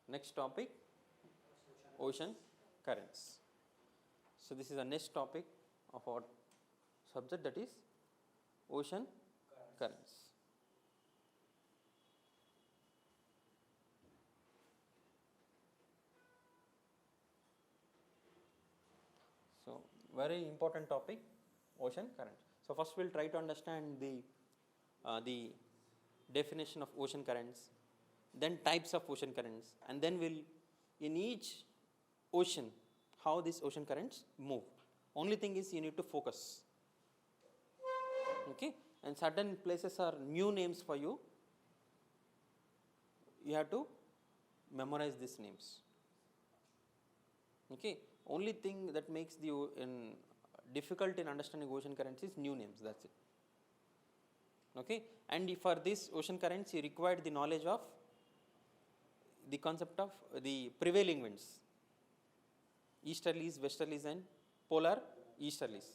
Next topic, ocean currents. So this is the next topic of our subject, that is ocean currents. So very important topic, ocean currents. So first we'll try to understand the definition of ocean currents, then types of ocean currents, and then we'll in each ocean how these ocean currents move. Only thing is you need to focus. Okay, and certain places are new names for you. You have to memorize these names. Okay, only thing that makes the difficult in understanding ocean currents is new names. That's it. Okay, and for this ocean currents you require the knowledge of the concept of the prevailing winds, easterlies, westerlies, and polar easterlies.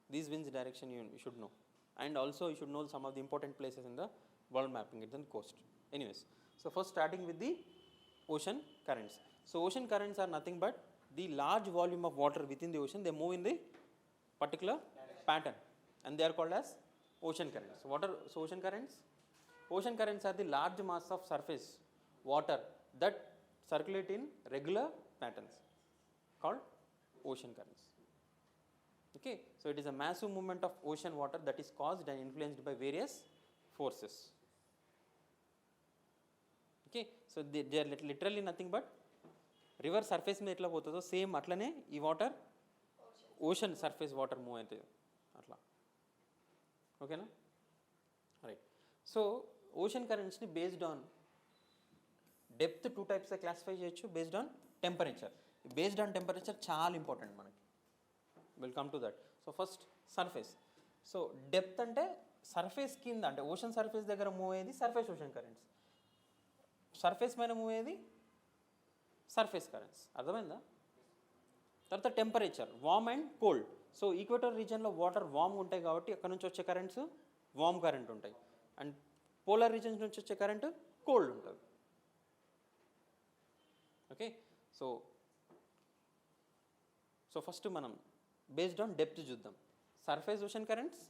These winds direction you should know, and also you should know some of the important places in the world mapping it and coast. Anyways, so first starting with the ocean currents. So ocean currents are nothing but the large volume of water within the ocean. They move in the particular pattern, and they are called as ocean currents. What are ocean currents? Ocean currents are the large mass of surface water that circulate in regular patterns, called ocean currents. Okay, so it is a massive movement of ocean water that is caused and influenced by various forces. Okay, so they are literally nothing but river surface మీద ఎట్లా పోతుందో same అట్లనే ఈ water ocean surface water move అవుతుంది అట్లా. ఓకేనా, right. So ocean కరెంట్స్ని based on depth two టైప్స్గా క్లాసిఫై చేయొచ్చు, based on temperature. Based on temperature చాలా ఇంపార్టెంట్ మనకి. Will come to that. So first surface. So depth అంటే సర్ఫేస్ కింద, అంటే ఓషన్ సర్ఫేస్ దగ్గర మూవ్ అయ్యేది సర్ఫేస్ ఓషన్ కరెంట్స్, సర్ఫేస్ పైన మూవ్ అయ్యేది సర్ఫేస్ కరెంట్స్. అర్థమైందా? తర్వాత temperature, warm and cold. So equator రీజియన్లో వాటర్ వార్మ్గా ఉంటాయి కాబట్టి అక్కడ నుంచి వచ్చే కరెంట్స్ వార్మ్ కరెంట్ ఉంటాయి, అండ్ పోలార్ రీజియన్స్ నుంచి వచ్చే కరెంట్ కోల్డ్ ఉంటుంది. ఓకే, సో ఫస్ట్ మనం బేస్డ్ ఆన్ డెప్త్ చూద్దాం. Surface ocean currents,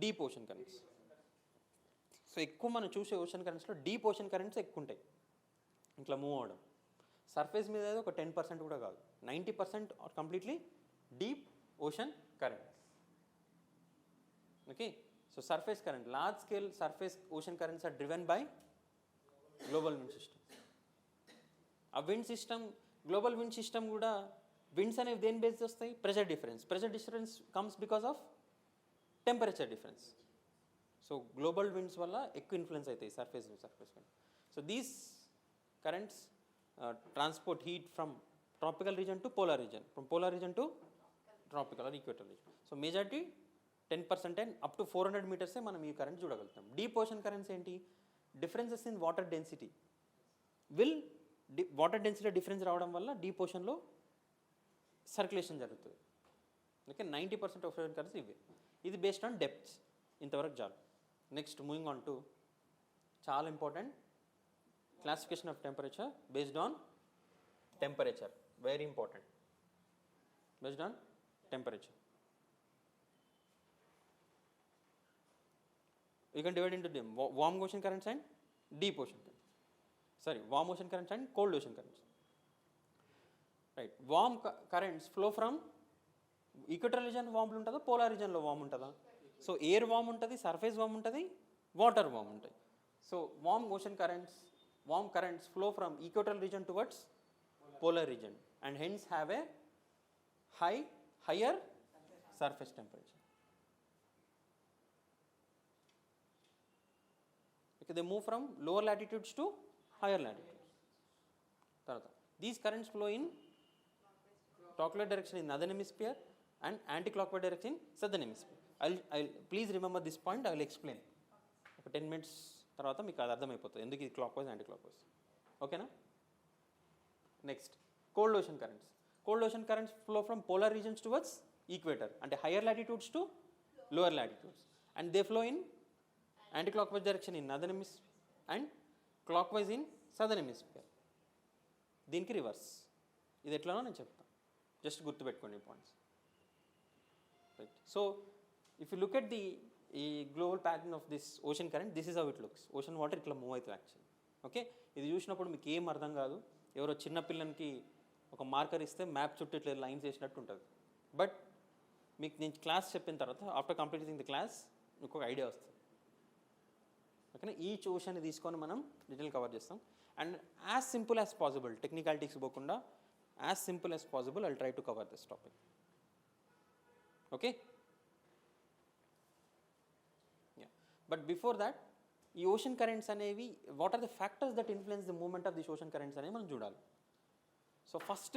deep ocean currents. So ఎక్కువ మనం చూసే ఓషన్ కరెంట్స్లో డీప్ ఓషన్ కరెంట్స్ ఎక్కువ ఉంటాయి, ఇట్లా మూవ్ అవ్వడం. సర్ఫేస్ మీద అయితే ఒక 10% కూడా కాదు, 90% are completely deep ocean current. Okay, so surface current, large scale surface ocean currents are driven by global wind system. ఆ wind system, global wind system కూడా విండ్స్ అనేవి దేని బేస్ వస్తాయి? Pressure difference. Pressure difference comes because of temperature difference. So global winds వల్ల ఎక్కువ influence అవుతాయి surface wind. So these currents transport heat from tropical region to polar region, from polar region to tropical or equatorial region. So majority 10% and up to 400 meters మనం ఈ current చూడగలుగుతాం. Deep ocean currents ఏంటి? Differences in water density water density difference రావడం వల్ల deep ఓషన్లో circulation జరుగుతుంది. Okay, 90% of ocean currents ఇవే. ఇది based on depths. ఇంతవరకు చాలు. నెక్స్ట్ మూవింగ్ ఆన్ టు చాలా important, classification of temperature based on temperature. Very important, based on temperature. You can divide into them warm ocean currents and deep ocean currents. Sorry, warm ocean currents and cold ocean currents. Right, warm currents flow from equatorial region. Warm ఉంటుందా, polar రీజన్లో warm ఉంటుందా? So air warm ఉంటుంది, surface warm ఉంటుంది, water warm ఉంటాయి. So warm currents flow from equatorial region towards polar region and hence have a higher surface temperature. Okay, they move from lower latitudes to higher latitudes. These currents flow in clockwise direction in northern hemisphere and anti-clockwise direction in southern hemisphere. I'll please remember this point. I will explain. Okay, 10 minutes తర్వాత మీకు అది అర్థమైపోతుంది ఎందుకు ఇది clockwise anticlockwise. ఓకేనా? Next cold ocean currents. Cold ocean currents flow from polar regions towards equator, అంటే higher latitudes to lower latitudes, and they flow in anti clock wise direction in northern hemisphere and clockwise in southern hemisphere. దీనికి reverse. ఇది ఎట్లానో నేను చెప్తాను, just గుర్తుపెట్టుకోండి ఈ points. Right. So if you look at the ఈ global pattern of this ocean current, this is how it looks. Ocean water ఇట్లా move అవుతుంది యాక్చువల్లీ. ఓకే, ఇది చూసినప్పుడు మీకు ఏం అర్థం కాదు. ఎవరో చిన్న పిల్లలకి ఒక మార్కర్ ఇస్తే మ్యాప్ చుట్టూ ఇట్లా లైన్స్ వేసినట్టు ఉంటుంది. బట్ మీకు నేను క్లాస్ చెప్పిన తర్వాత ఆఫ్టర్ కంప్లీటింగ్ ది క్లాస్ మీకు ఒక ఐడియా వస్తుంది. ఓకేనా, ఈచ్ ఓషన్ని తీసుకొని మనం డీటెయిల్ కవర్ చేస్తాం. And as simple as possible, technicalities పోకుండా as simple as possible I'll try to cover this topic. Okay, but before that ఈ ఓషన్ కరెంట్స్ అనేవి what are the factors that influence the movement of this ocean currents అనేవి మనం చూడాలి. So first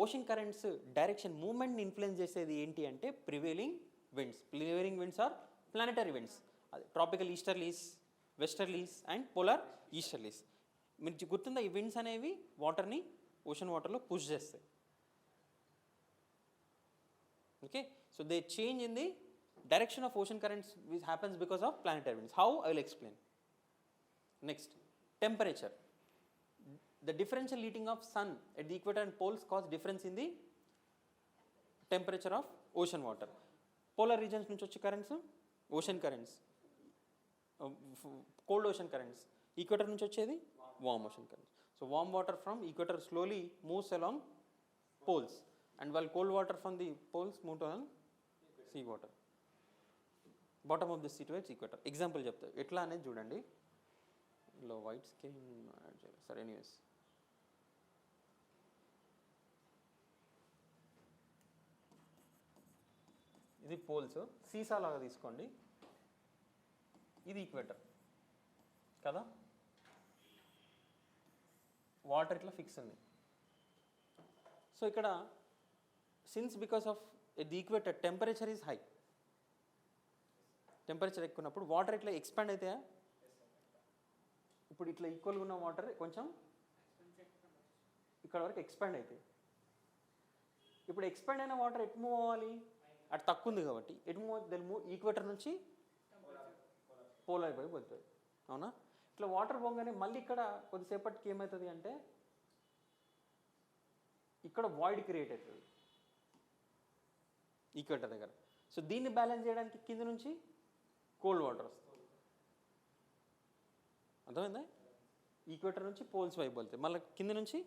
ocean currents direction మూవ్మెంట్ని influence చేసేది ఏంటి అంటే prevailing winds. Prevailing winds are planetary winds. అది tropical easterlies, westerlies and polar easterlies. మీరు గుర్తుందా, ఈ విండ్స్ అనేవి వాటర్ని ఓషన్ వాటర్లో పుష్ చేస్తాయి. Okay, so they change in the direction of ocean currents which happens because of planetary winds. How? I will explain. Next, temperature. The differential heating of sun at the equator and poles cause difference in the temperature of ocean water. Polar regions nunchi వచ్చే currents ocean currents, cold ocean currents. Equator nunchi వచ్చేది warm ocean currents. So warm water from equator slowly moves along poles, and while cold water from the poles move along sea water. Bottom of the sea towards equator. Example చెప్తా ఎట్లా అనేది చూడండి. లో white screen సరే. Anyways, ఇది poles, సీసా లాగా తీసుకోండి. ఇది ఈక్వేటర్ కదా, వాటర్ ఇట్లా ఫిక్స్ ఉంది. సో ఇక్కడ since because of the equator temperature is high, temperature ఎక్కువ ఉన్నప్పుడు వాటర్ ఇట్లా ఎక్స్పాండ్ అవుతాయా? ఇప్పుడు ఇట్లా ఈక్వల్గా ఉన్న వాటర్ కొంచెం ఇక్కడ వరకు ఎక్స్పాండ్ అవుతాయి. ఇప్పుడు ఎక్స్పాండ్ అయిన వాటర్ ఎటు మూవ్ అవ్వాలి? అటు తక్కువ ఉంది కాబట్టి ఎటు మూవ్ ఈక్వేటర్ నుంచి పోలార్ వైపు వెళ్తుంది. అవునా? ఇట్లా వాటర్ పోగానే మళ్ళీ ఇక్కడ కొద్దిసేపటికి ఏమవుతుంది అంటే ఇక్కడ వాయిడ్ క్రియేట్ అవుతుంది ఈక్వేటర్ దగ్గర. సో దీన్ని బ్యాలెన్స్ చేయడానికి కింద నుంచి కోల్డ్ వాటర్ వస్తుంది. అర్థమైందా? ఈక్వేటర్ నుంచి పోల్స్ వైపు వెళ్తాయి, మళ్ళీ కింద నుంచి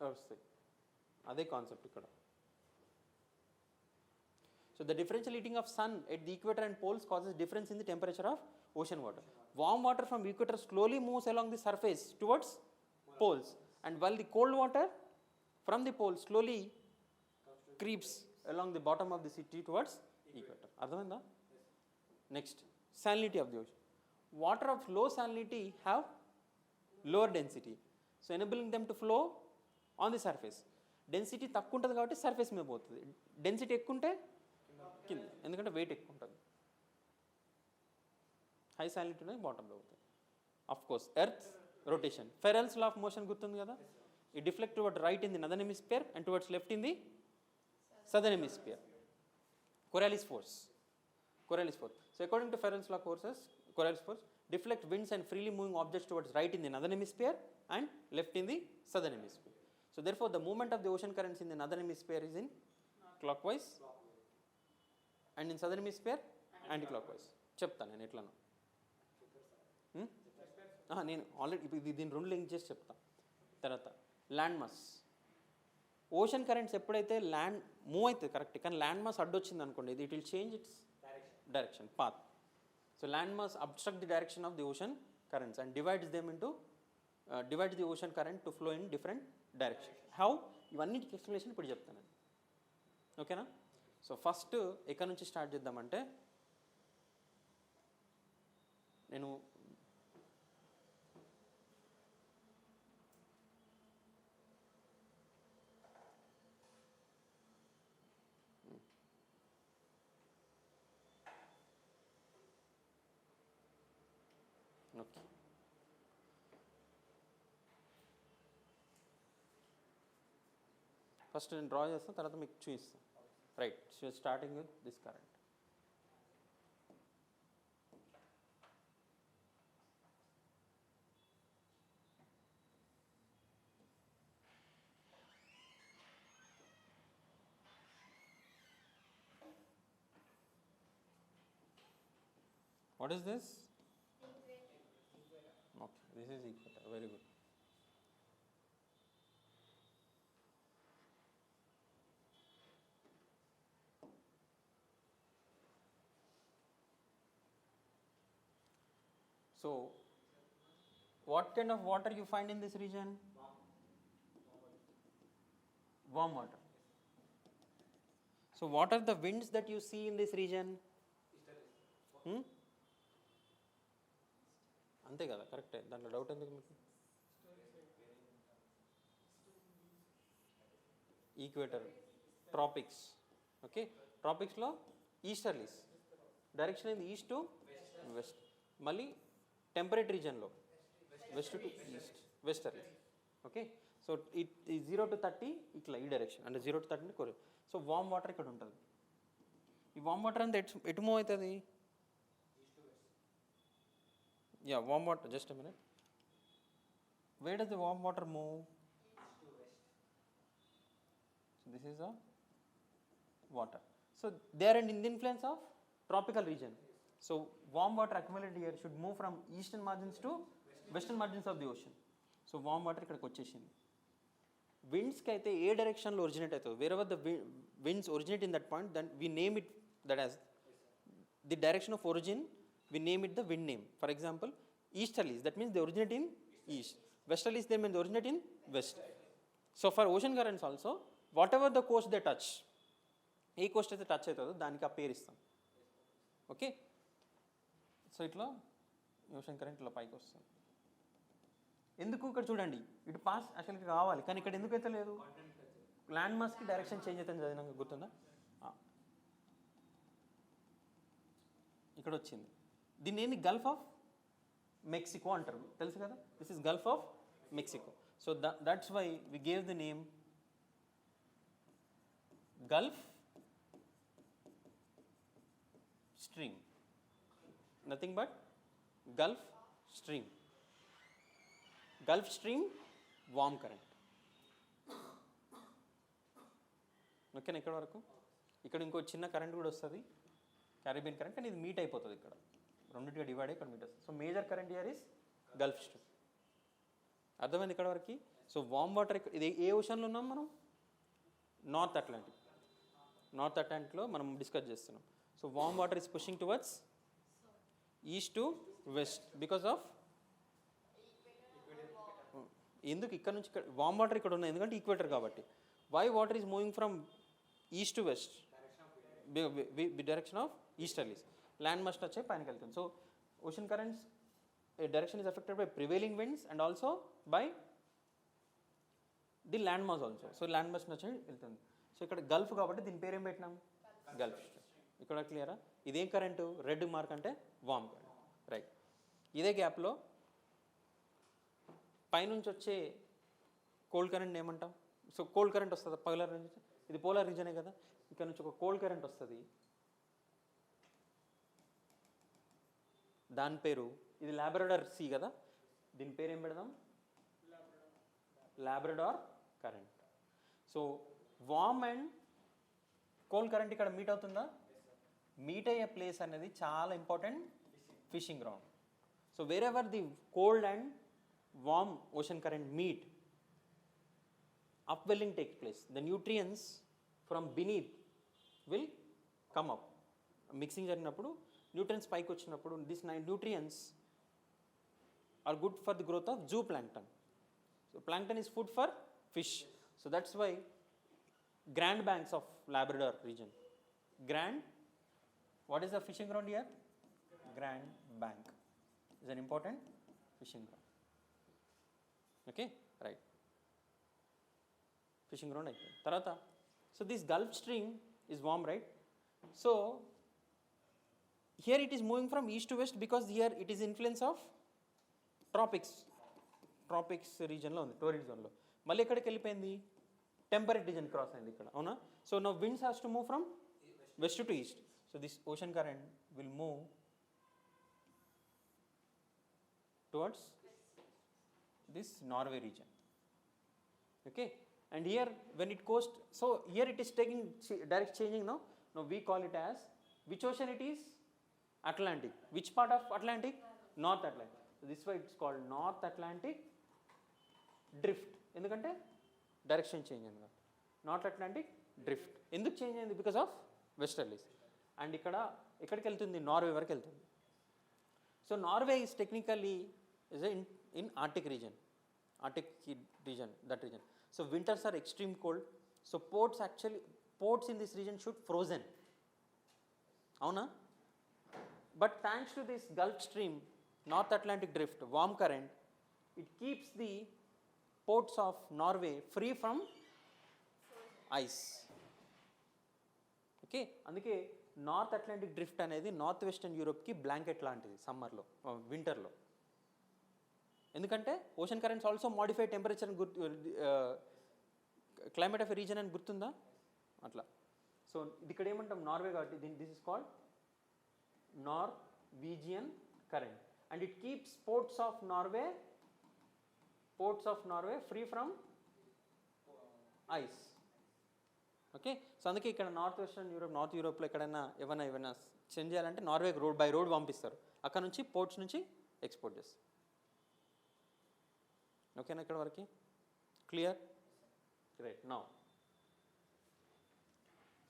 వస్తాయి. అదే కాన్సెప్ట్ ఇక్కడ. So the differential heating of sun at the equator and poles causes difference in the temperature of ocean water. Warm water from equator slowly moves along the surface towards poles, and while the cold water from the poles slowly creeps along the bottom of the sea towards equator. అర్థమైందా? Next, salinity of the ocean. Water of low salinity have lower density, so enabling them to flow on the surface. Density తక్కువ ఉంటుంది కాబట్టి surface మీద పోతుంది. Density ఎక్కువ ఉంటే కింద, ఎందుకంటే వెయిట్ ఎక్కువ ఉంటుంది. హై సాలినిటీ అనేది బాటంలో అవుతుంది. Of course earth rotation, Ferrel's law of motion గుర్తుంది కదా. ఈ deflect toward right in the northern hemisphere and towards left in the southern hemisphere. Coriolis force. So according to Ferrel's law forces, Coriolis force deflect winds and freely moving objects towards right in the northern hemisphere and left in the southern hemisphere. So therefore the movement of the ocean currents in the northern hemisphere is in clockwise and in southern hemisphere anti-clockwise. చెప్తాను నేను ఎట్లా. నేను already దీని రెండు link చేసి చెప్తా. తర్వాత land mass. Ocean currents ఎప్పుడైతే ల్యాండ్ మూవ్ అవుతుంది కరెక్ట్, కానీ ల్యాండ్ మాస్ అడ్డొచ్చింది అనుకోండి, it will change its direction, path. So land mass obstruct the direction of the ocean currents and divides the ocean current to flow in different direction. How? ఇవన్నిటికి explanation ఇప్పుడు చెప్తాను. ఓకేనా? So first ఎక్కడి నుంచి start చేద్దామంటే, నేను okay first నేను draw చేస్తాను, తర్వాత మీకు చూపిస్తాను. Right, so starting with this current. What is this? Okay, this is equator. Very good. So, what kind of water you find in this region? Warm water. So, what are the winds that you see in this region? అంతే కదా, కరెక్టే, దాంట్లో doubt ఎందుకు మీకు? Equator, tropics. Okay, ట్రాపిక్స్లో easterlies, direction in east to west. మళ్ళీ temperate రీజన్లో west to east, westerlies. Okay, so it 0 to 30 ఇట్లా ఈ డైరెక్షన్, అంటే 0 to 30 కోరు. సో వామ్ వాటర్ ఇక్కడ ఉంటుంది. ఈ వామ్ వాటర్ అంతా ఎటు మూవ్ అవుతుంది? Yeah, warm water, just a minute. Where does the warm water move? So this is a water. So they are in the influence of tropical region. So warm water accumulated here should move from eastern margins to western margins of the ocean. So warm water ikkadiki vachesindi. Winds ki aithe A direction lo originate aitado, wherever the winds originate in that point, then we name it that as the direction of origin. We name it the wind name. For example, easterlies, that means they originate in east. Westerlies, they mean they originate in west. So for ocean currents also, whatever the coast they touch, A Coast అయితే touch అవుతుందో దానికి ఆ పేరు ఇస్తాం. Okay, so ఇట్లా ocean current ఇట్లా పైకి వస్తుంది. ఎందుకు ఇక్కడ చూడండి, ఇటు పాస్ అసలుకి కావాలి, కానీ ఇక్కడ ఎందుకు అయితే లేదు? ల్యాండ్ మాస్కి డైరెక్షన్ చేంజ్ అవుతుంది, చదివినాక గుర్తుందా? ఇక్కడ వచ్చింది. దీన్ని ఏంది, గల్ఫ్ ఆఫ్ మెక్సికో అంటారు, తెలుసు కదా. This is Gulf of Mexico. So that's why we gave the name Gulf Stream. Nothing but Gulf Stream. Gulf Stream warm current. ఓకేనా ఇక్కడ వరకు? ఇక్కడ ఇంకో చిన్న కరెంట్ కూడా వస్తుంది, క్యారిబియన్ కరెంట్, కానీ ఇది మీట్ అయిపోతుంది ఇక్కడ, రెండింటిగా డివైడ్ అయ్యి ఇక్కడ మీట్ వస్తుంది. So major current here is Gulf stream. అర్థమైంది ఇక్కడ వరకు? సో వామ్ వాటర్ ఇది ఏ ఓషన్లో ఉన్నాం మనం? North Atlantic. నార్త్ అట్లాంటిక్లో మనం డిస్కస్ చేస్తున్నాం. So warm water is pushing towards east to west because of, ఎందుకు ఇక్కడ నుంచి ఇక్కడ వామ్ వాటర్ ఇక్కడ ఉన్నాయి, ఎందుకంటే ఈక్వేటర్ కాబట్టి. Why water is moving from east to west? Direction of easterlies. Land must వచ్చే పైనకి వెళ్తుంది. So ocean currents direction is affected by prevailing winds and also by the land mass also. So land must వచ్చి వెళ్తుంది. So ఇక్కడ Gulf కాబట్టి దీని పేరు ఏం పెట్టినాం? Gulf stream. ఇక్కడ క్లియరా? ఇదేం కరెంటు? రెడ్ మార్క్ అంటే వామ్ కరెంట్, రైట్. ఇదే గ్యాప్లో పైనుంచి వచ్చే కోల్డ్ కరెంట్ ఏమంటాం? సో కోల్డ్ కరెంట్ వస్తుంది పగలర్ నుంచి, ఇది పోలార్ రీజనే కదా. ఇక్కడ నుంచి ఒక కోల్డ్ కరెంట్ వస్తుంది, దాని పేరు, ఇది లాబ్రడార్ సీ కదా, దీని పేరు ఏం పెడదాం? Labrador current. So warm and cold current ఇక్కడ మీట్ అవుతుందా? మీట్ అయ్యే ప్లేస్ అనేది చాలా important, fishing ground. So where ever the cold and warm ocean current meet, upwelling takes place. The nutrients from beneath will come up. Mixing జరిగినప్పుడు nutrients పైకి వచ్చినప్పుడు this nutrients are good for the growth of zooplankton. So plankton is food for fish. So that's why Grand Banks of Labrador region. Grand, what is the fishing ground here? Grand Bank is an important fishing ground. Okay, right. Fishing ground అయిపోయింది తర్వాత. So this Gulf Stream is warm, right. So here it is moving from east to west because here it is influence of tropics రీజన్లో ఉంది, torrid జోన్లో. మళ్ళీ ఎక్కడికి వెళ్ళిపోయింది? Temperate reason cross అయింది ఇక్కడ, అవునా. So now winds has to move from west to east. So this ocean current will move towards this Norway reason. Okay, and here when it goes, so here it is taking direct changing now we call it as, which ocean it is? Atlantic. Which part of Atlantic? North Atlantic. So this way it's called North Atlantic drift. ఎందుకంటే direction change అయింది కాబట్టి North Atlantic drift. ఎందుకు change అయింది? Because of westerlies. And ఇక్కడ ఎక్కడికి వెళ్తుంది? Norway వరకు వెళ్తుంది. So Norway is technically is in arctic region, that region. So winters are extreme cold. So ports in this region should frozen, అవునా? But thanks to this Gulf Stream, North Atlantic drift, warm current, it keeps the ports of Norway free from ice. Okay, అందుకే north Atlantic drift అనేది north western యూరోప్కి blanket లాంటిది సమ్మర్లో, వింటర్లో. ఎందుకంటే ocean currents also modify temperature, climate of a reason అని గుర్తుందా? అట్లా. So ఇది ఇక్కడ ఏమంటాం? నార్వే కాబట్టి this is called Norwegian current. And it keeps ports of Norway free from ice. Okay, so అందుకే ఇక్కడ నార్త్ యూరోప్లో ఎక్కడైనా ఏమైనా సెండ్ చేయాలంటే నార్వే బై రోడ్ పంపిస్తారు, అక్కడ నుంచి పోర్ట్స్ నుంచి ఎక్స్పోర్ట్ చేస్తారు. ఓకేనా ఇక్కడ వరకు? క్లియర్? గ్రేట్. నౌ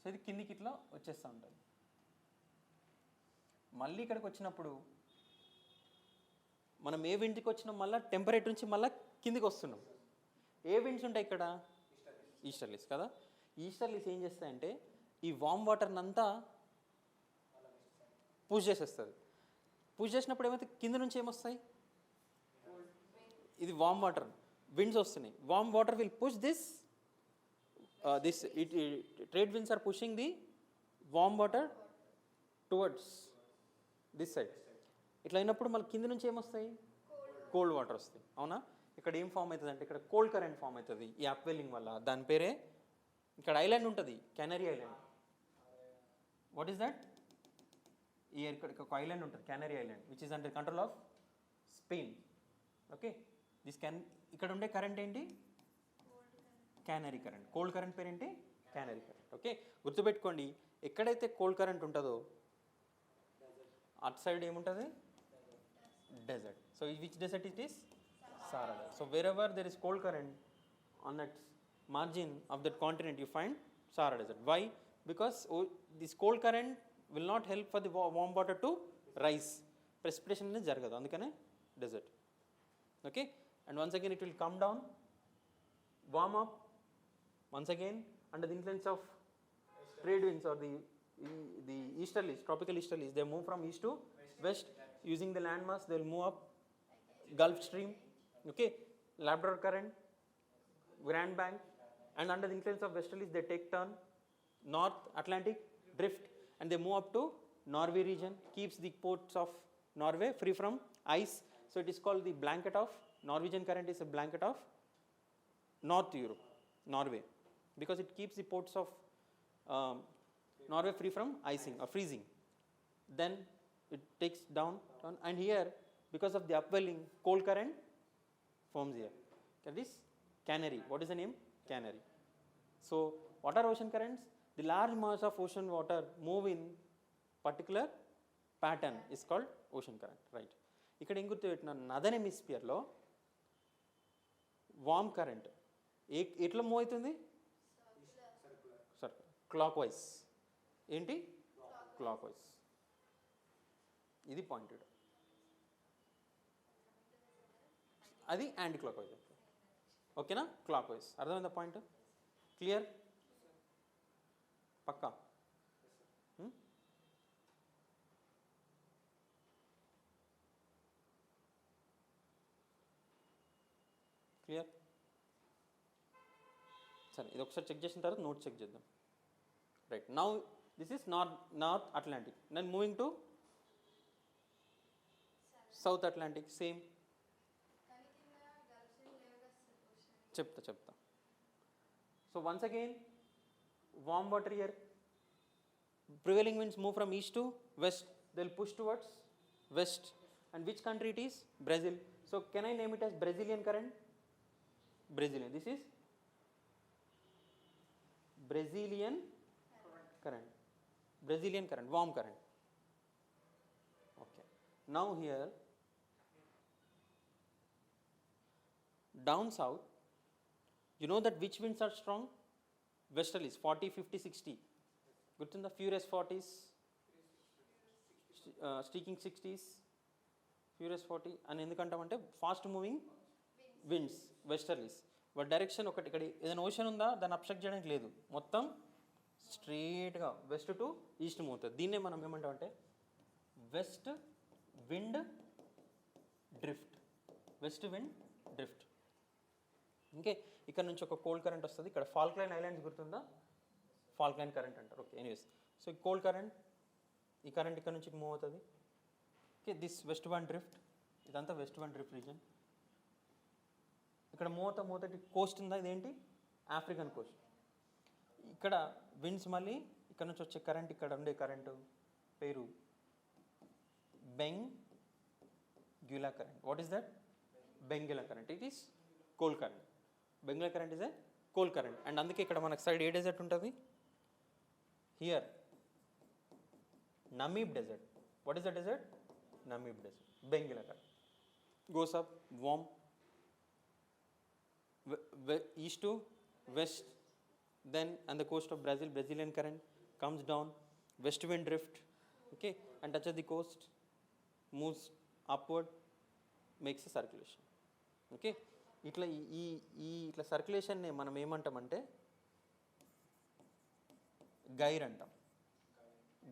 సో ఇది కిందికి ఇట్లా వచ్చేస్తూ ఉంటుంది. మళ్ళీ ఇక్కడికి వచ్చినప్పుడు మనం ఏ విండ్కి వచ్చినాం? మళ్ళీ టెంపరేచర్ నుంచి మళ్ళీ కిందికి వస్తున్నాం. ఏ విండ్స్ ఉంటాయి ఇక్కడ? ఈస్టర్లీస్ కదా. ఈస్టర్లీస్ ఏం చేస్తాయంటే ఈ వామ్ వాటర్ని అంతా పుష్ చేసేస్తుంది. పుష్ చేసినప్పుడు ఏమైతే కింద నుంచి ఏమొస్తాయి? ఇది వామ్ వాటర్, విండ్స్ వస్తున్నాయి. Warm water will push this trade winds are pushing the warm water towards this side. ఇట్లా అయినప్పుడు మళ్ళీ కింద నుంచి ఏమొస్తాయి? కోల్డ్ వాటర్ వస్తాయి, అవునా? ఇక్కడ ఏం ఫామ్ అవుతుంది అంటే ఇక్కడ కోల్డ్ కరెంట్ ఫామ్ అవుతుంది ఈ అప్వెల్లింగ్ వల్ల. దాని పేరే, ఇక్కడ ఐలాండ్ ఉంటుంది, Canary island. What is that? ఇక్కడ ఒక ఐలాండ్ ఉంటుంది, Canary island, which is under control of Spain. Okay, ఇక్కడ ఉండే కరెంట్ ఏంటి? Canary current. కోల్డ్ కరెంట్ పేరేంటి? Canary current. ఓకే, గుర్తుపెట్టుకోండి, ఎక్కడైతే కోల్డ్ కరెంట్ ఉంటుందో అటు సైడ్ ఏముంటుంది? Desert. So which desert it is? Sahara. So wherever there is cold current on that margin of that continent, you find Sahara Desert. Why? Because this cold current will not help for the warm water to rise. Precipitation is jaragadu, andukane desert. Okay, and once again it will come down, warm up once again under the influence of trade winds or the easterlies, tropical easterlies. They move from east to west using the landmass. They will move up Gulf Stream. Okay, Labrador Current, Grand Bank, and under the influence of westerlies they take turn North Atlantic drift and they move up to Norway region, keeps the ports of Norway free from ice. So it is called the blanket of Norwegian current is a blanket of North Europe, Norway, because it keeps the ports of Norway free from icing or freezing. Then it takes down, and here because of the upwelling cold current forms here. That is Canary. What is the name? Canary. So what are ocean currents? The large mass of ocean water move in particular pattern is called ocean current, right? ఇక్కడ ఏం గుర్తుపెట్టిన, northern హెమిస్ఫియర్లో warm current ఎట్లా move అవుతుంది? Clockwise. ఏంటి? Clockwise. ఇది pointed, అది anticlockwise. ఓకేనా? Clockwise. అర్థమైందా పాయింట్? క్లియర్? పక్కా? క్లియర్? సరే, ఇది ఒకసారి చెక్ చేసిన తర్వాత నోట్ చెక్ చేద్దాం. Right, now this is North Atlantic. నేను moving to South Atlantic. Same చెప్తా. So once again warm water here, prevailing winds move from east to west, they'll push towards west. And which country it is? Brazil. So can I name it as Brazilian current? Brazilian. This is Brazilian current. Brazilian current, warm current. Now here down south, you know that which winds are strong? Westerlies 40, 50, 60. గుర్తుందా? Furious 40s, స్టీకింగ్ 60s, furious 40 అని ఎందుకంటామంటే fast moving winds westerlies. వాటి direction ఒకటి, ఇక్కడ ఏదైనా ocean ఉందా దాన్ని obstruct చేయడానికి లేదు, మొత్తం స్ట్రైట్గా వెస్ట్ టు ఈస్ట్ మూవ్ అవుతుంది. దీన్నే మనం ఏమంటామంటే west wind drift, west wind drift. Okay, ఇక్కడ నుంచి ఒక కోల్డ్ కరెంట్ వస్తుంది. ఇక్కడ ఫాల్క్లైన్ ఐలాండ్స్ గుర్తుందా? ఫాల్క్లైన్ కరెంట్ అంటారు. ఓకే, ఎనీవేస్, సో ఈ కోల్డ్ కరెంట్, ఈ కరెంట్ ఇక్కడ నుంచి మూవ్ అవుతుంది. Okay, this west one drift, ఇదంతా వెస్ట్ వన్ డ్రిఫ్ట్ రీజన్. ఇక్కడ మూతటి కోస్ట్ ఉందా, ఇదేంటి? African Coast. ఇక్కడ విండ్స్ మళ్ళీ ఇక్కడ నుంచి వచ్చే కరెంట్, ఇక్కడ ఉండే కరెంటు పేరు Benguela current. What is that? Benguela current. It is cold current. Benguela current is a cold current. And అందుకే ఇక్కడ మనకు సైడ్ ఏ డెజర్ట్ ఉంటుంది? Here Namib desert. What is the desert? Namib desert. Benguela current goes up, warm, east to west, then on the coast of Brazil, Brazilian current comes down, west wind drift, okay, and touches the coast, moves upward, makes a circulation. Okay, ఇట్లా ఇట్లా సర్క్యులేషన్ని మనం ఏమంటామంటే గైర్ అంటాం,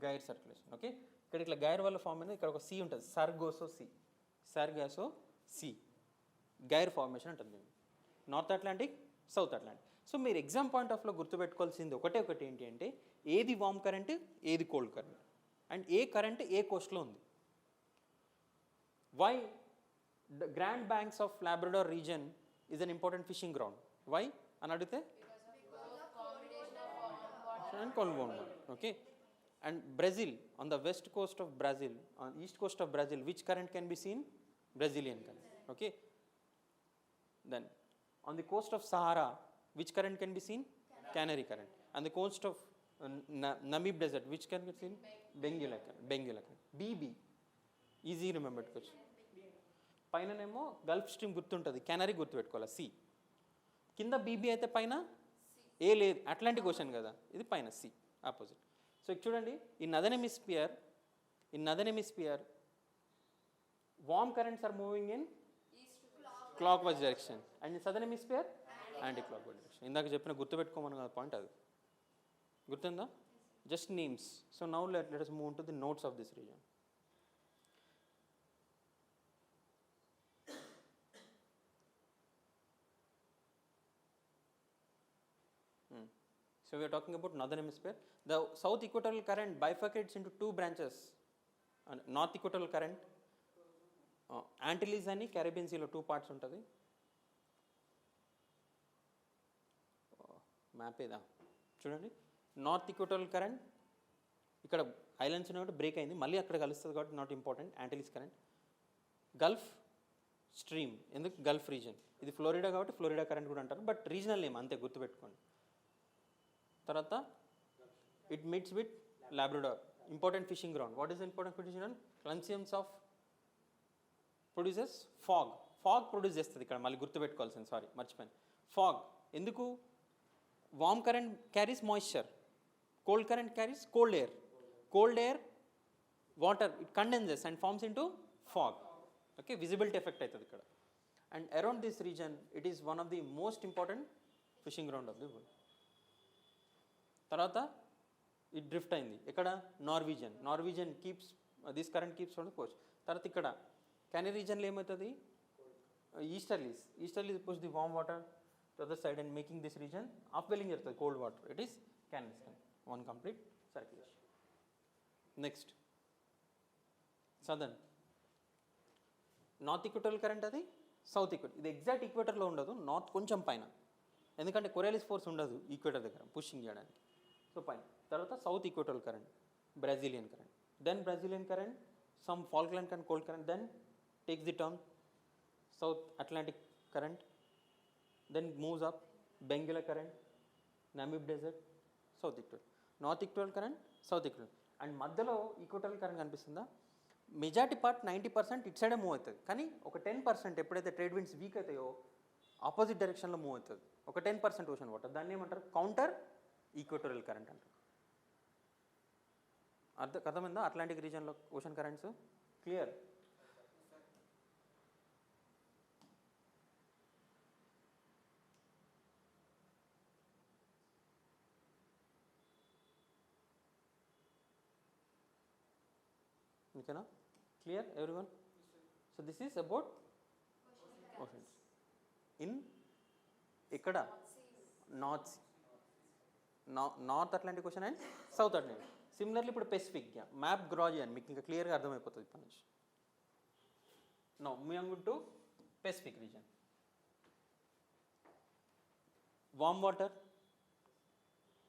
గైర్ circulation. Okay, ఇక్కడ ఇట్లా గైర్ వల్ల form అనేది, ఇక్కడ ఒక సి ఉంటుంది, Sargasso sea, Sargasso sea, gyre formation ఉంటుంది. North Atlantic, South Atlantic. So మీరు ఎగ్జామ్ పాయింట్ ఆఫ్లో గుర్తుపెట్టుకోవాల్సింది ఒకటి ఏంటి అంటే, ఏది వామ్ కరెంట్, ఏది కోల్డ్ కరెంట్, అండ్ ఏ కరెంట్ ఏ కోస్ట్లో ఉంది. Why the Grand Banks of Labrador region is an important fishing ground. Why అని అడిగితే cold warm. Okay, and Brazil, on the west coast of Brazil, on east coast of Brazil, which current can be seen? Brazilian current. Okay, then on the coast of Sahara, which current can be seen? Canary current. On the coast of Namib desert, which can be seen? Benguela current. Benguela current. BB, easy remembered question. పైననేమో Gulf Stream గుర్తుంటుంది, Canary గుర్తుపెట్టుకోవాలి, sea. కింద BB అయితే పైన ఏ లేదు, Atlantic ocean కదా, ఇది పైన సి, ఆపోజిట్. సో చూడండి, ఈ northern hemisphere warm currents are moving in clock wise direction, and in southern hemisphere anti clock wise direction. ఇందాక చెప్పిన గుర్తుపెట్టుకోమని పాయింట్ అది గుర్తుందా? Just names. So now let us move to the notes of this region. So we are talking about northern hemisphere. The south equatorial current bifurcates into two branches. North equatorial current, Antilles and Caribbean Sea lo two parts untadi. Map eda chudandi, north equatorial current ikkada islands unnattu break ayindi, malli akkada kalustadi kabatti not important. Antilles current, Gulf stream, enduku Gulf region, ఇది Florida కాబట్టి Florida current కూడా అంటారు, but regional name అంతే, గుర్తుపెట్టుకోండి. తర్వాత it meets with Labrador, important fishing ground. What is important fishing ground? Consumes of produces fog. Fog produce చేస్తుంది ఇక్కడ, మళ్ళీ గుర్తుపెట్టుకోవాల్సింది, సారీ మర్చిపోయాను. ఫాగ్ ఎందుకు? Warm current carries moisture, cold current carries cold air. Cold air water it condenses and forms into fog. Okay, visibility effect అవుతుంది ఇక్కడ. And around this region it is one of the most important fishing ground of the world. తర్వాత ఇది drift అయింది ఎక్కడ? Norwegian keeps this current keeps from the coast. తర్వాత ఇక్కడ Canary రీజన్లో ఏమవుతుంది? Easterlies push the warm water to other side and making this region upwelling జరుగుతుంది, cold water. It is Canaries current, one complete circulation. Next southern north equatorial current, అది south equator. ఇది exact ఈక్వెటర్లో ఉండదు, నార్త్ కొంచెం పైన, ఎందుకంటే కొరియాలిస్ ఫోర్స్ ఉండదు ఈక్వెటర్ దగ్గర పుషింగ్ చేయడానికి, సో పైన. తర్వాత south equatorial current, Brazilian current, then Brazilian current, some Falkland current, cold current, then takes the turn South Atlantic current, then moves up Benguela current, Namib desert, South equatorial, North equatorial current, South equatorial, and మధ్యలో Equatorial current కనిపిస్తుందా? Majority part 90% ఇటు సైడే move అవుతుంది, కానీ ఒక 10% ఎప్పుడైతే trade winds week అవుతాయో opposite డైరెక్షన్లో మూవ్ అవుతుంది. ఒక 10% ఓషన్ వాటర్, దాన్ని ఏమంటారు? కౌంటర్ ఈక్వటోరియల్ కరెంట్ అంటారు. అర్థమైందా? అట్లాంటిక్ రీజన్లో ఓషన్ కరెంట్స్. క్లియర్? ఓకేనా? Clear everyone? So this is about oceans in ఇక్కడ north Atlantic ocean and south Atlantic. Similarly ఇప్పుడు పెసిఫిక్ మ్యాప్ డ్రా చేయండి, మీకు ఇంకా క్లియర్గా అర్థమైపోతుంది ఇప్పటి నుంచి. Now moving to Pacific region. Warm water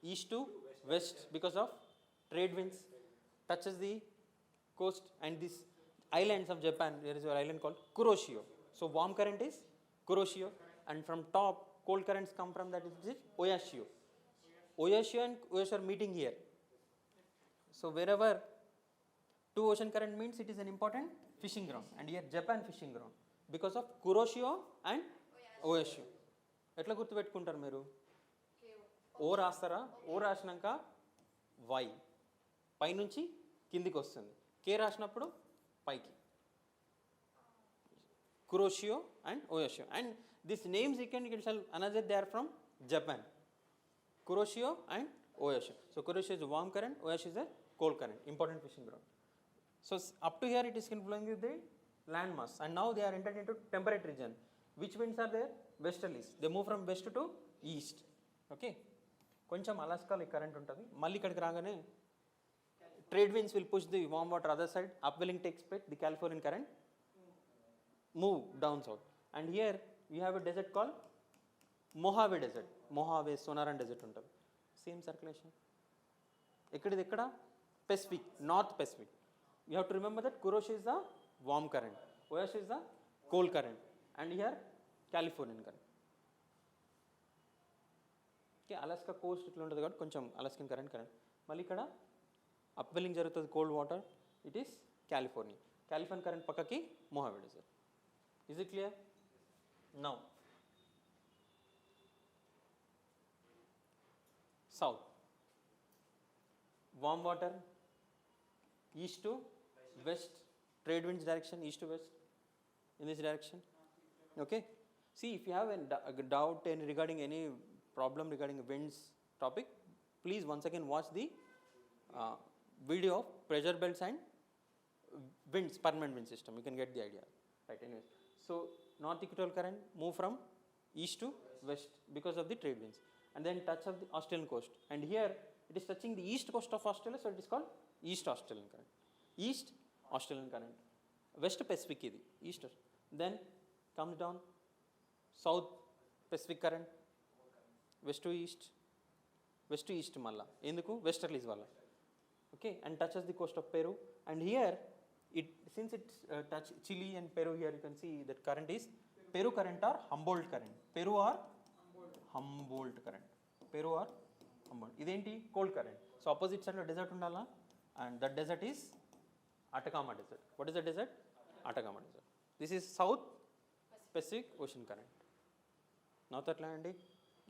east to west because of trade winds touches the coast and these islands of Japan. There is an island called Kuroshio. So warm current is Kuroshio, and from top cold currents come from that is Oyashio. Oyashio and Oyashio are meeting here. So wherever two ocean current means it is an important fishing ground, and here Japan fishing ground because of Kuroshio and Oyashio. ఎట్లా గుర్తుపెట్టుకుంటారు మీరు? ఓ రాస్తారా? ఓ రాసినాక why పైనుంచి కిందికి వస్తుంది, K రాసినప్పుడు పైకి. Kuroshio and Oyashio, and this names you can tell another they are from Japan. Kuroshio and Oyashio. So Kuroshio is warm current, Oyashio is a cold current, important fishing ground. So up to here it is flowing with the land mass, and now they are entered into temperate region. Which winds are there? Westerlies. They move from west to east. Okay. కొంచెం అలాస్కాలో ఈ current ఉంటుంది. మళ్ళీ ఇక్కడికి రాగానే trade winds will push the warm water other side, upwelling takes place, the Californian current move down south. And here you have a desert call Mojave desert. Mojave, Sonoran desert ఉంటుంది. Same circulation. ఎక్కడిది ఎక్కడ? Pacific, north Pacific. You have to remember that Kuroshio is the warm current, Oyashio is the cold current, and here Californian current. Okay, Alaska coast ఇట్లా ఉంటుంది కాబట్టి కొంచెం Alaskan current. మళ్ళీ ఇక్కడ upwelling జరుగుతుంది, cold water, it is California. Californian current పక్కకి Mojave desert. Is it clear? Now south, warm water east to west, trade winds direction east to west, in this direction. Okay, see, if you have a doubt regarding any problem regarding winds topic, please once again watch the video of pressure belts and winds, permanent wind system. You can get the idea, right? Anyways, so north equatorial current move from east to west because of the trade winds, and then touch of the Australian coast, and here it is touching the east coast of Australia, so it is called east Australian current. East Australian current, west Pacific idi east. Then comes down south Pacific current, west to east malla enduku westerlies valla. Okay, and touches the coast of Peru, and here it, since it touch Chile and Peru, here you can see that current is Peru current or Humboldt current. Peru or Humboldt current. Peru or Humboldt. Identi cold current. So opposite side lo desert undala, and that desert is Atacama desert. What is the desert? Atacama desert. This is South Pacific Ocean current. North Atlantic,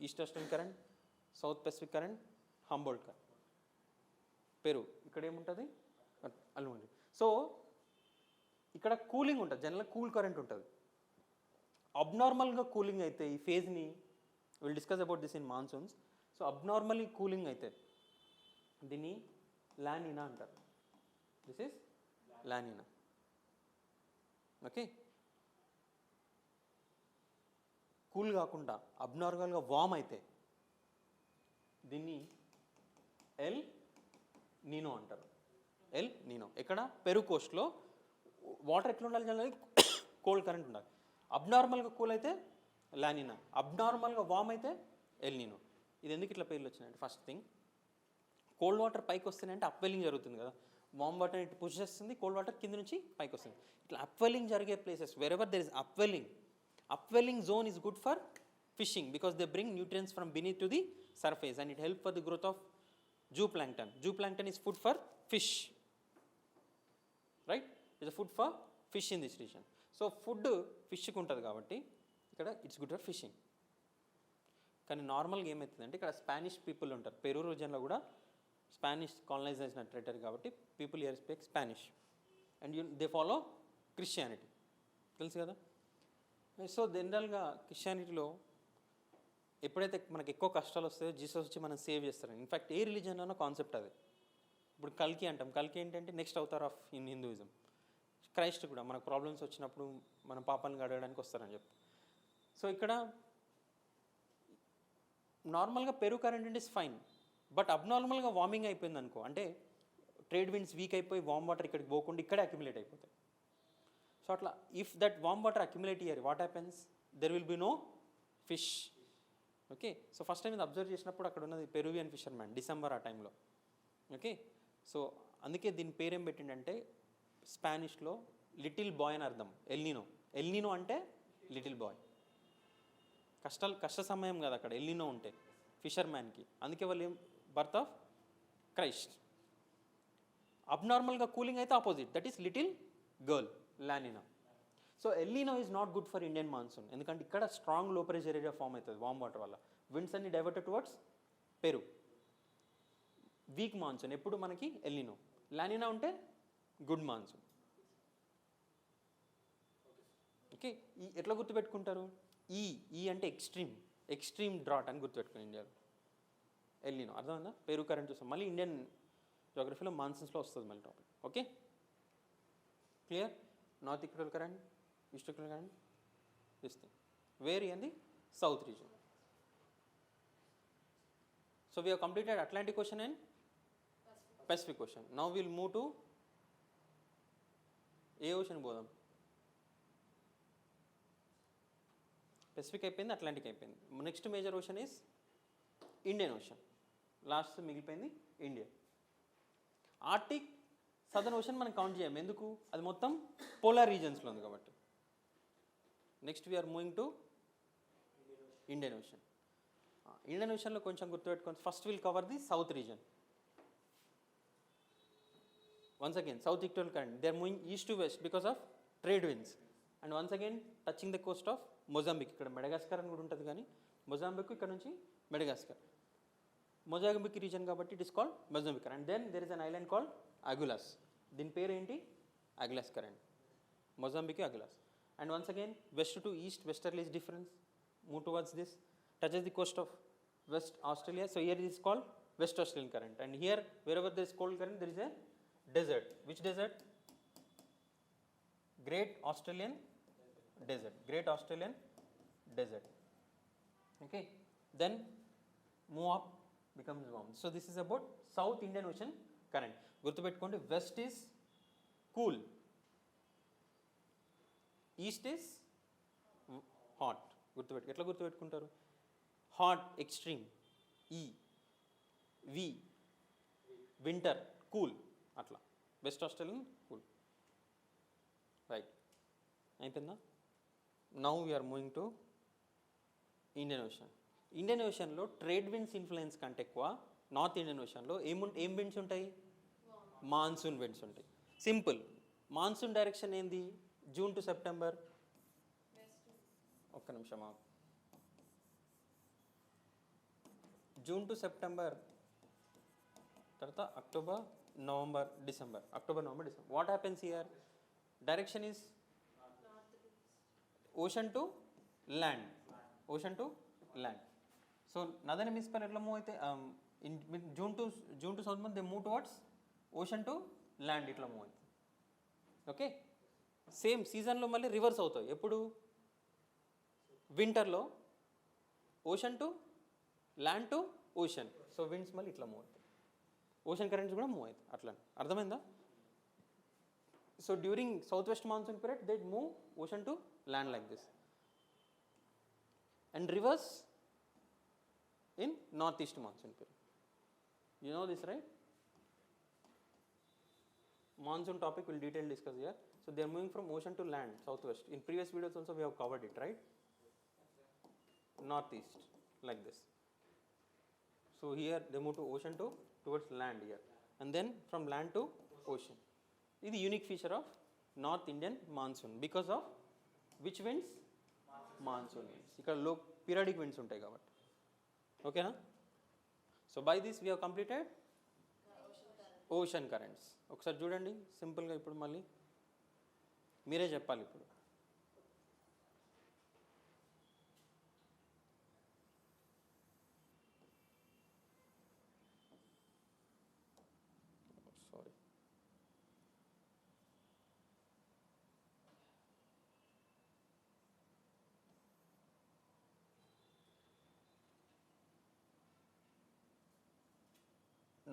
East Australian current, South Pacific current, Humboldt current. Peru ఇక్కడ ఏముంటుంది? అల్లుండి. So ఇక్కడ cooling ఉంటుంది, జనరల్గా cool current ఉంటుంది. అబ్నార్మల్గా cooling అయితే ఈ ఫేజ్ని will discuss about this in monsoons. So abnormally cooling అయితే దీన్ని లానినా అంటారు. This is La Nina. Okay, cool కాకుండా అబ్నార్మల్గా వామ్ అయితే దీన్ని ఎల్ నీనో అంటారు. El Nino. ఎక్కడ? పెరు కోస్ట్లో వాటర్ ఎట్లా ఉండాలి? జనరల్ కోల్డ్ కరెంట్ ఉండాలి. అబ్నార్మల్గా కూల్ అయితే లానినా, అబ్నార్మల్గా వామ్ అయితే ఎల్ నీనో. ఇది ఎందుకు ఇట్లా పేర్లు వచ్చినాయంటే, ఫస్ట్ థింగ్, కోల్డ్ వాటర్ పైకి వస్తున్నాయంటే అప్వెల్లింగ్ జరుగుతుంది కదా, వామ్ వాటర్ ఇటు పుష్ చేస్తుంది, కోల్డ్ వాటర్ కింద నుంచి పైకి వస్తుంది. ఇట్లా అప్వెల్లింగ్ జరిగే places wherever there is upwelling zone is good for fishing because they bring nutrients from beneath to the surface, and it helps for the growth of zooplankton. Zooplankton is food for fish, right? Is food for fish in this region. So food ఫిష్కి ఉంటుంది కాబట్టి ఇక్కడ it's good for fishing. కానీ నార్మల్గా ఏమవుతుందంటే ఇక్కడ Spanish people ఉంటారు, Peru రీజన్లో కూడా స్పానిష్ కాలనైజ్ చేసిన టెరిటరీ కాబట్టి people here speak Spanish and they follow Christianity, తెలుసు కదా. సో జనరల్గా క్రిస్టియానిటీలో ఎప్పుడైతే మనకి ఎక్కువ కష్టాలు వస్తాయో జీసస్ వచ్చి మనం సేవ్ చేస్తారు. ఇన్ఫ్యాక్ట్ ఏ రిలీజన్లోనో కాన్సెప్ట్ అది. ఇప్పుడు కల్కి అంటాం, కల్కి ఏంటంటే next Avatar of in Hinduism. Christ కూడా మనకు ప్రాబ్లమ్స్ వచ్చినప్పుడు మన పాపాలను అడగడానికి వస్తారని చెప్పి. సో ఇక్కడ నార్మల్గా Peru current is fine, but అబ్నార్మల్గా వార్మింగ్ అయిపోయింది అనుకో, అంటే ట్రేడ్ విండ్స్ వీక్ అయిపోయి వామ్ వాటర్ ఇక్కడికి పోకుండా ఇక్కడే అక్యుములేట్ అయిపోతాయి. సో అట్లా if that warm water accumulate here what happens, there will be no fish. Okay, so first time ఇది అబ్జర్వ్ చేసినప్పుడు అక్కడ ఉన్నది పెరువియన్ ఫిషర్మ్యాన్ డిసెంబర్ ఆ టైంలో. ఓకే, సో అందుకే దీని పేరేం పెట్టిండంటే స్పానిష్లో లిటిల్ బాయ్ అని అర్థం. ఎల్నినో, ఎల్నినో అంటే లిటిల్ బాయ్. కష్ట సమయం కదా అక్కడ ఎల్నినో ఉంటే ఫిషర్మ్యాన్కి, అందుకే వాళ్ళు ఏం బర్త్ ఆఫ్ క్రైస్ట్. అబ్నార్మల్గా కూలింగ్ అయితే opposite, that is little girl La Niña. So El Niño is not good for Indian monsoon, ఎందుకంటే ఇక్కడ స్ట్రాంగ్ లో ప్రెషర్ ఏరియా ఫామ్ అవుతుంది వామ్ వాటర్ వల్ల. విండ్స్ అన్ని diverted towards Peru. Week monsoon ఎప్పుడు మనకి ఎల్నినో. లానినా ఉంటే గుడ్ మాన్సూన్. ఓకే, ఈ ఎట్లా గుర్తుపెట్టుకుంటారు, ఈ అంటే ఎక్స్ట్రీమ్ డ్రాట్ అని గుర్తుపెట్టుకుని ఇండియాలో. ఎల్నినో అర్థమైందా, పెరు కరెంట్ చూస్తాం మళ్ళీ ఇండియన్ జోగ్రఫీలో మాన్సూన్స్లో వస్తుంది మళ్ళీ topic. Okay clear. North equal current, east equal current, this thing vary in the south region. So we have completed Atlantic ocean and Pacific ocean. Now will move to ఏ ocean పోదాం. Pacific అయిపోయింది, Atlantic అయిపోయింది. Next major ocean is Indian ocean. Last మిగిలిపోయింది India. Arctic southern ocean మనం count చేయం, ఎందుకు, అది మొత్తం పోలార్ రీజన్స్లో ఉంది కాబట్టి. Next we are moving to Indian ocean. Indian ఓషన్లో కొంచెం గుర్తుపెట్టుకోండి. First will cover the south reason. once again south equatorial current, they are moving east to west because of trade winds, and once again touching the coast of Mozambique. ఇక్కడ Madagascar అని కూడా ఉంటుంది, కానీ Mozambique ఇక్కడ నుంచి Madagascar, Mozambique region కాబట్టి it is called Mozambique. And then there is an island called Agulhas. దీని పేరు ఏంటి, Agulhas current, Mozambique Agulhas. And once again west to east, westerly is difference, move towards this, touches the coast of West Australia. So here it is called West Australian current, and here wherever there is cold current there is a desert. Which desert? Great Australian Desert. Great Australian Desert. Okay, then move up, becomes warm. So this is about South Indian Ocean current. గుర్తుపెట్టుకోండి, west is cool, east is hot. గుర్తుపెట్టు, ఎట్లా గుర్తుపెట్టుకుంటారు, hot extreme, ఈ వి winter cool, అట్లా west Australian cool. Right, అయిపోయిందా. Now we are moving to Indian ocean. Indian ఓషన్లో trade winds influence కంటే ఎక్కువ నార్త్ ఇండియన్ ఓషన్లో ఏం విండ్స్ ఉంటాయి, మాన్సూన్ విండ్స్ ఉంటాయి. సింపుల్, మాన్సూన్ డైరెక్షన్ ఏంది, జూన్ టు సెప్టెంబర్. ఒక్క నిమిషం, జూన్ టు సెప్టెంబర్, తర్వాత October November December, October November December. What happens here, direction is ocean to land, ocean to land. So నదర్న్ hemisphere ఎట్లా move అయితే June to south month they move towards ocean to land, ఇట్లా move అవుతుంది. Okay, same సీజన్లో మళ్ళీ reverse అవుతాయి. ఎప్పుడు, వింటర్లో ocean to land to ocean. So winds మళ్ళీ ఇట్లా మూవ్ అవుతాయి, ఓషన్ కరెంట్స్ కూడా మూవ్ అవుతాయి. అట్లా అర్థమైందా. So during south west monsoon period they move ocean to land like this, and reverse in northeast monsoon period. You know this, right? Monsoon topic will detail discuss here. So they are moving from ocean to land, southwest. In previous videos also we have covered it, right? Northeast, like this. So here they move to ocean towards land here, and then from land to ocean. This is the unique feature of north Indian monsoon because of which winds, monsoon winds. ఇక్కడ లో periodic winds ఉంటాయి కాబట్టి. ఓకేనా? So by this we have completed ocean currents. ఒకసారి చూడండి సింపుల్గా. ఇప్పుడు మళ్ళీ మీరే చెప్పాలి ఇప్పుడు. Sorry,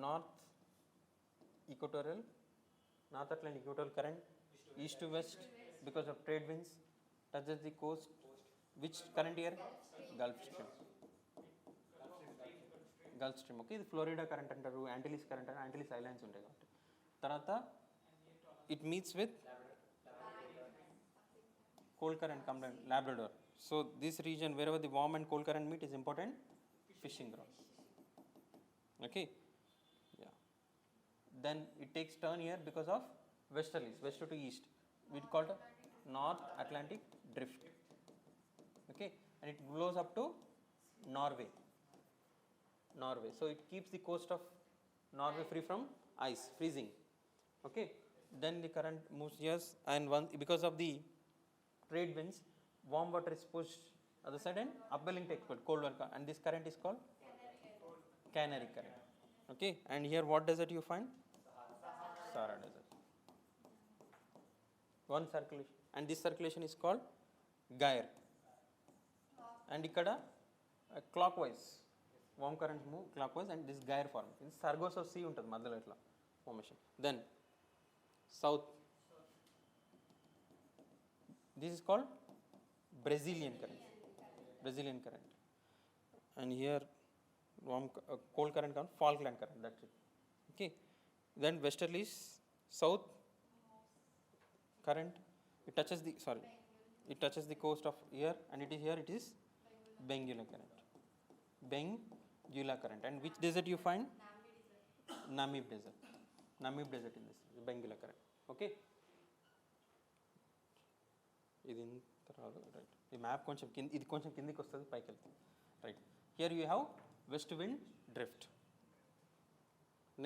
north equatorial, North Atlantic equatorial current, east to west because of trade winds, touches the coast. Which current here? Gulf Stream. Gulf Stream. Okay, ఇది Florida current అంటారు, యాంటిలిస్ కరెంట్ అంటారు, యాంటిలిస్ ఐలాండ్స్ ఉంటాయి కాబట్టి. తర్వాత it meets with cold current come down Labrador. So this region wherever the warm and cold current meet is important fishing ground. Okay. Then it takes turn here because of westerlies, west to east. We call it North Atlantic drift. Okay, and it blows up to Norway. So it keeps the coast of Norway free from ice, freezing. Okay, then the current moves here, and because of the trade winds, warm water is pushed other side and upwelling takes place, cold water, and this current is called Canary current. Okay, and here what desert you find? Sahara desert. One circulation, and this circulation is called gyre. And ikkada clockwise warm currents move clockwise, and this gyre form. This Sargasso Sea untadi madhyalo itla formation. Then south, this is called Brazilian current. And here warm cold current comes Falkland current. That's it. Okay. Then westerlies, south current, it touches the coast of here, and it is Benguela current. And which desert you find? Namib desert in this Benguela current. Okay, ఇది ఇంత రాదు. Right, ఈ map కొంచెం ఇది కొంచెం కిందికి వస్తుంది, పైకి వెళ్తుంది. Right, here you have west wind drift.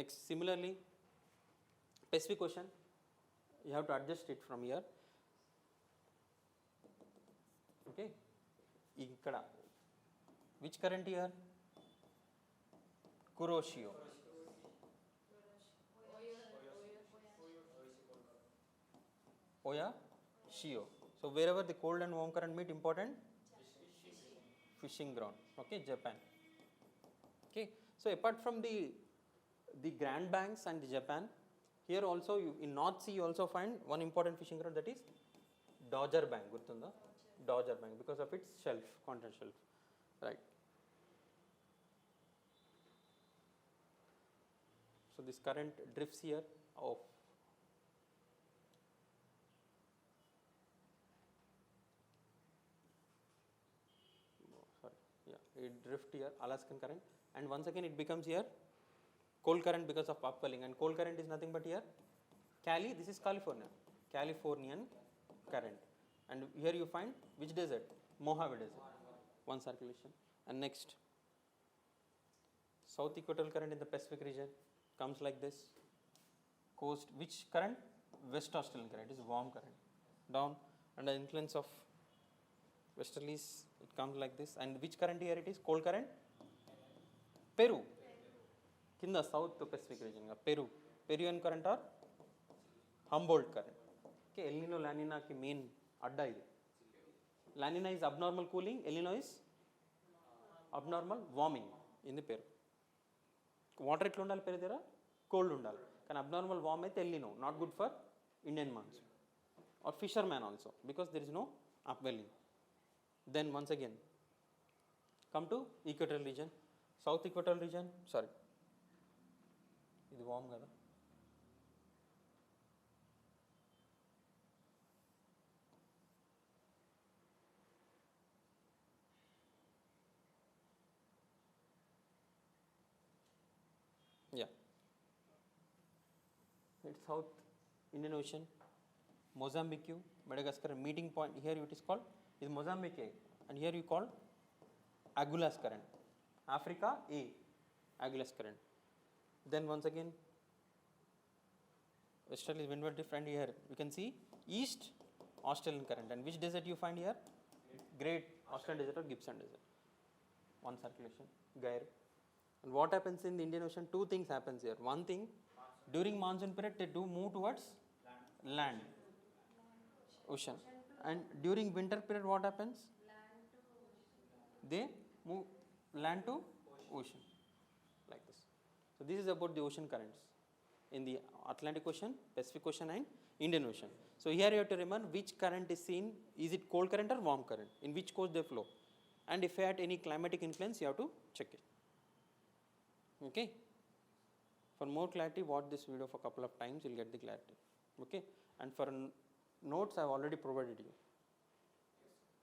Next similarly Pacific Ocean, you have to adjust it from here. Okay, ikkada which current here? Kuroshio. Oya Shio. So wherever the cold and warm current meet, important fishing ground. Okay, Japan. Okay, so apart from the Grand Banks and the Japan, here also in North Sea you also find one important fishing ground, that is Dogger Bank. Gurtunda? Dogger Bank, because of its shelf, continental shelf. Right. So this current drifts here off. It drift here, Alaskan current, and once again it becomes here cold current because of upwelling. And cold current is nothing but here Cali, this is Californian current. And here you find which desert? Mojave desert. One circulation. And next, south equatorial current in the Pacific region comes like this. Coast, which current? West Australian current, is warm current. Down, under influence of westerlies, it comes like this. And which current here it is? Cold current? Peru. In the south Pacific region, Peruvian current or Humboldt current. Okay, El Nino La Nina ki main adda idi. La Nina is abnormal cooling, El Nino is abnormal warming in the Peru. Water etla undali Peru దగ్గర cold undali, కానీ abnormal warm అయితే El Nino, not good for Indian monsoon or fisherman also, because there is no upwelling. Then once again come to equatorial region, south equatorial region, sorry, ఇది వామ్ కదా. Yeah, it's South Indian Ocean, Mozambique, Madagascar, meeting point here it is called is Mozambique, and here you call Agulhas Current. Africa A, Agulhas Current. Then once again, westerly windward drift, and here you can see East Australian Current. And which desert you find here? Great Australian Desert or Gibson Desert. One circulation, Gyre. And what happens in the Indian Ocean? Two things happens here. One thing, during monsoon period they do move towards land, ocean. And during winter period what happens? They move land to ocean, like this. So this is about the ocean currents in the Atlantic Ocean, Pacific Ocean and Indian Ocean. So here you have to remember which current is seen, is it cold current or warm current, in which coast they flow, and if you had any climatic influence you have to check it. Okay. For more clarity, watch this video for a couple of times, you'll get the clarity. Okay. And for notes I have already provided you.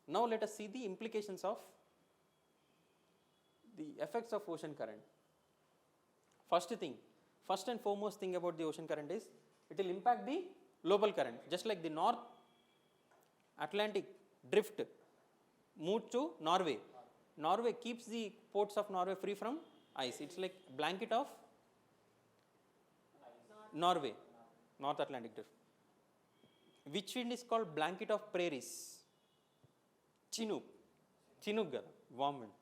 Now let us see the implications of the effects of ocean current. First and foremost thing about the ocean current is it will impact the global current. Just like the North Atlantic drift moved to Norway. Norway keeps the ports of Norway free from ice. It's like blanket of Norway, North Atlantic drift. Which wind is called blanket of prairies? Chinook. Chinook gada, warm wind.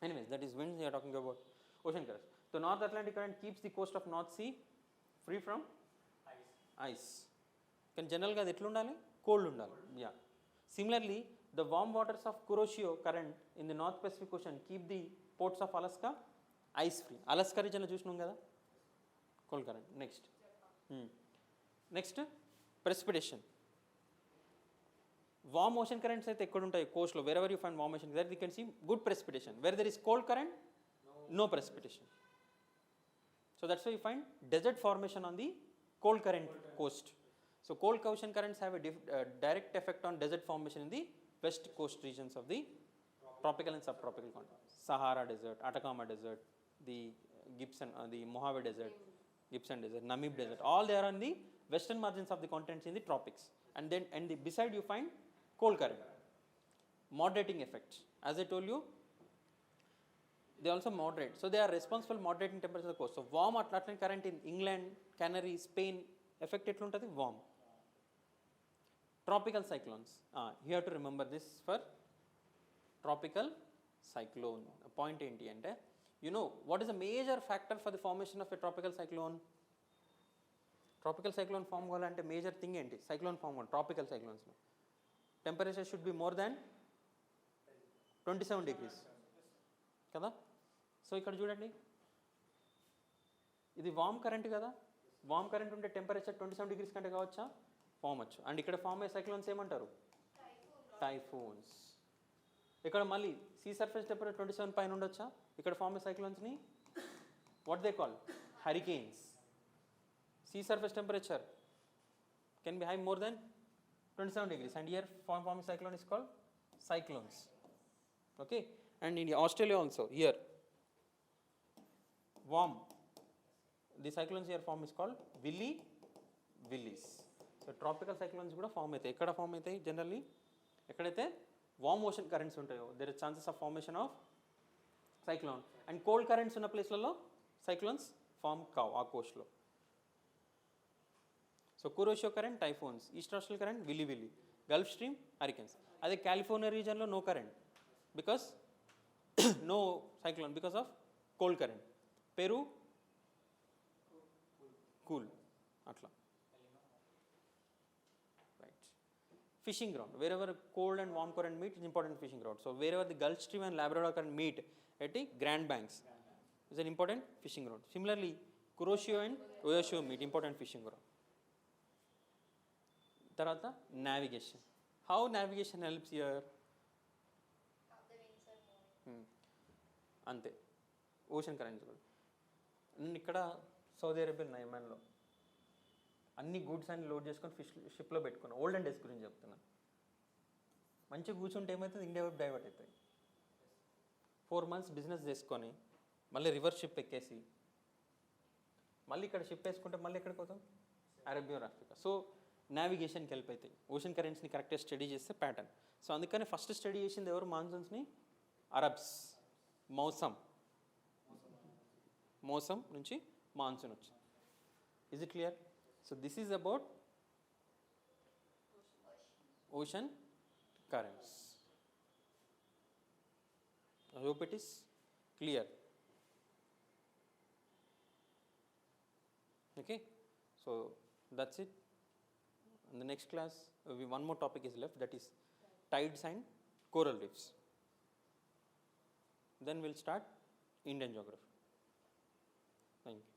Anyways, that is winds we are talking about, ocean currents. So North Atlantic current keeps the coast of North Sea free from ice. Can general ga etlu undali? Cold undali. Yeah. Similarly, the warm waters of Kuroshio current in the North Pacific Ocean keep the ports of Alaska ice free. Alaska region lo chusnam kada? Cold current. Next. Next, precipitation. Warm ocean currents అయితే ఎక్కడ ఉంటాయి coast లో, wherever you find warm ocean, there we can see good precipitation. Where there is cold current, no precipitation. So that's why you find desert formation on the cold current coast. So cold ocean currents have a direct effect on desert formation in the west coast regions of the tropical and subtropical continents. Sahara Desert, Atacama Desert, the Gibson, the Mojave Desert, Gibson Desert, Namib Desert, all they are on the western margins of the continents in the tropics. And then beside you find cold current, moderating effects. As I told you, they also moderate. So they are responsible moderating temperature of the coast. So warm Atlantic current in England, Canary, Spain, effect etluntadi warm. Tropical cyclones. You have to remember this for tropical cyclone. Point enti ante, you know what is a major factor for the formation of a tropical cyclone? Tropical cyclone form కావాలంటే major thing ఏంటి? Cyclone form కావాలి tropical సైక్లోన్స్లో. Temperature should be more than 27 degrees కదా. So ఇక్కడ చూడండి, ఇది warm current కదా. Warm current ఉంటే టెంపరేచర్ 27 degrees కంటే కావచ్చా? ఫామ్ వచ్చు. అండ్ ఇక్కడ ఫామ్ అయ్యే సైక్లోన్స్ ఏమంటారు? టైఫూన్స్. ఇక్కడ మళ్ళీ సీ సర్ఫేస్ టెంపరేచర్ 27 పైన ఉండొచ్చా? ఇక్కడ ఫామ్ అయ్యే సైక్లోన్స్ని what they call? Hurricanes. Sea surface temperature can be high more than 27 degrees, and here form cyclone is called cyclones. Okay, and in Australia also here warm, the cyclones here form is called willies. So tropical cyclones kuda form aithayi. Ekkada form aithayi? Generally ekkadaithe warm ocean currents untayo, there is chances of formation of cyclone, and cold currents ఉన్న ప్లేస్లలో cyclones form కావు ఆ coast లో. So Kuroshio current, typhoons. East Australian current, willy. Gulf Stream, hurricanes. Adhe California region lo no current because no cyclone because of cold current. Peru, cool. Atla. Right. Fishing ground. Wherever cold and warm current meet is important fishing ground. So wherever the Gulf Stream and Labrador current meet at the Grand Banks is an important fishing ground. Similarly, Kuroshio and Oyashio meet, important fishing ground. తర్వాత navigation. How navigation helps here? అంతే, ocean currents కూడా. నేను ఇక్కడ Saudi Arabia నయమాన్లో అన్ని goods అన్ని load చేసుకొని షిప్లో పెట్టుకున్నాను. ఓల్డెన్ డేస్ గురించి చెప్తున్నాను. మంచిగా కూర్చుంటే ఏమవుతుంది? ఇండియా వైపు డైవర్ట్ అవుతాయి. 4 months బిజినెస్ చేసుకొని మళ్ళీ రివర్స్ షిప్ ఎక్కేసి మళ్ళీ ఇక్కడ షిప్ వేసుకుంటే మళ్ళీ ఎక్కడికి పోతాం? Arabia Africa. సో నావిగేషన్కి హెల్ప్ అవుతాయి. ఓషన్ కరెంట్స్ని కరెక్ట్గా స్టడీ చేస్తే ప్యాటర్న్. సో అందుకని ఫస్ట్ స్టడీ చేసింది ఎవరు మాన్సూన్స్ని? అరబ్స్. మోసం నుంచి మాన్సూన్ వచ్చింది. Is it clear? So this is about ocean currents. I hope it is clear. Okay, so that's it. In the next class, one more topic is left, that is tides and coral reefs. Then we'll start Indian geography. Thank you.